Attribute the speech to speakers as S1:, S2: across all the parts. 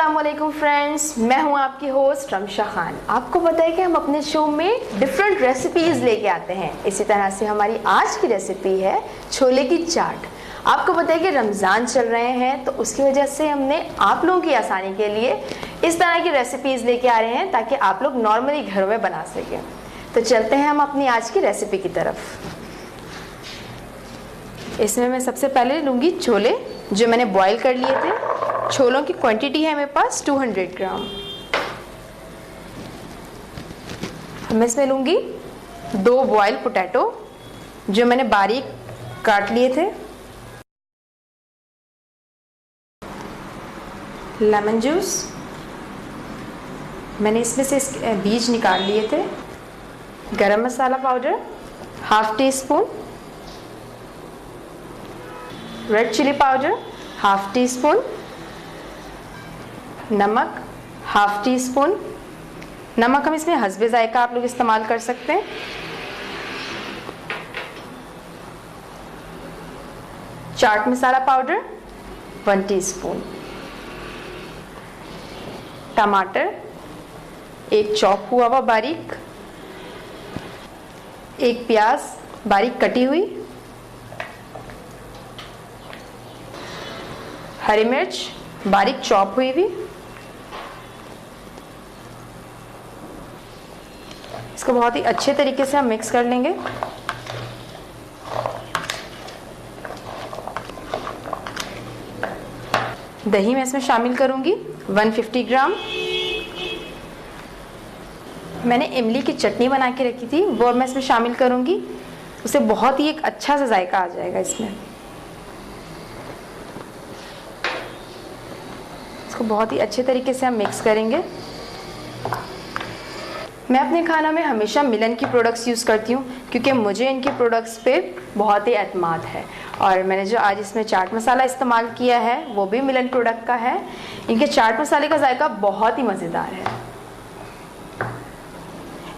S1: अस्सलामुअलैकुम फ्रेंड्स, मैं हूं आपकी होस्ट रमशा खान। आपको पता है कि हम अपने शो में डिफरेंट रेसिपीज़ लेके आते हैं। इसी तरह से हमारी आज की रेसिपी है छोले की चाट। आपको पता है कि रमज़ान चल रहे हैं, तो उसकी वजह से हमने आप लोगों की आसानी के लिए इस तरह की रेसिपीज़ लेके आ रहे हैं ताकि आप लोग नॉर्मली घरों में बना सकें। तो चलते हैं हम अपनी आज की रेसिपी की तरफ। इसमें मैं सबसे पहले लूँगी छोले, जो मैंने बॉईल कर लिए थे। छोलों की क्वांटिटी है मेरे पास 200 ग्राम। मैं इसमें लूँगी 2 बॉयल पोटैटो, जो मैंने बारीक काट लिए थे। लेमन जूस, मैंने इसमें से इसके बीज निकाल लिए थे। Garam masala powder ½ teaspoon, red chilli powder ½ teaspoon, नमक ½ टी स्पून। नमक हम इसमें हस्बे जायका आप लोग इस्तेमाल कर सकते हैं। Chaat masala powder 1 teaspoon. टमाटर एक चॉप हुआ हुआ बारीक, एक प्याज बारीक कटी हुई, हरी मिर्च बारीक चॉप हुई हुई। इसको बहुत ही अच्छे तरीके से हम मिक्स कर लेंगे। दही मैं इसमें शामिल करूंगी 150 ग्राम। मैंने इमली की चटनी बना के रखी थी, वो मैं इसमें शामिल करूंगी। उसे बहुत ही एक अच्छा सा जायका आ जाएगा इसमें। इसको बहुत ही अच्छे तरीके से हम मिक्स करेंगे। मैं अपने खाना में हमेशा मिलन की प्रोडक्ट्स यूज़ करती हूँ, क्योंकि मुझे इनकी प्रोडक्ट्स पे बहुत ही एतमाद है। और मैंने जो आज इसमें चाट मसाला इस्तेमाल किया है वो भी मिलन प्रोडक्ट का है। इनके चाट मसाले का जायका बहुत ही मज़ेदार है।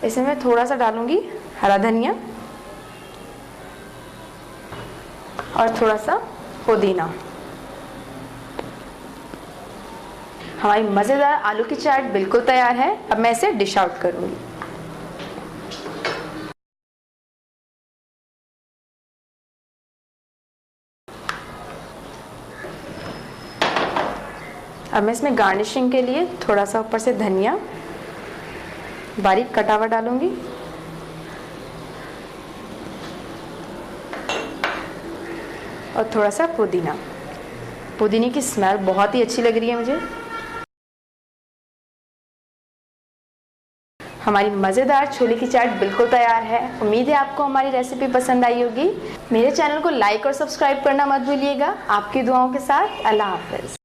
S1: इसमें मैं थोड़ा सा डालूँगी हरा धनिया और थोड़ा सा पुदीना। हमारी मज़ेदार आलू की चाट बिल्कुल तैयार है। अब मैं इसे डिश आउट करूँगी। अब मैं इसमें गार्निशिंग के लिए थोड़ा सा ऊपर से धनिया बारीक कटा हुआ डालूँगी और थोड़ा सा पुदीना। पुदीने की स्मेल बहुत ही अच्छी लग रही है मुझे। हमारी मज़ेदार छोले की चाट बिल्कुल तैयार है। उम्मीद है आपको हमारी रेसिपी पसंद आई होगी। मेरे चैनल को लाइक और सब्सक्राइब करना मत भूलिएगा। आपकी दुआओं के साथ अल्लाह हाफ़िज़।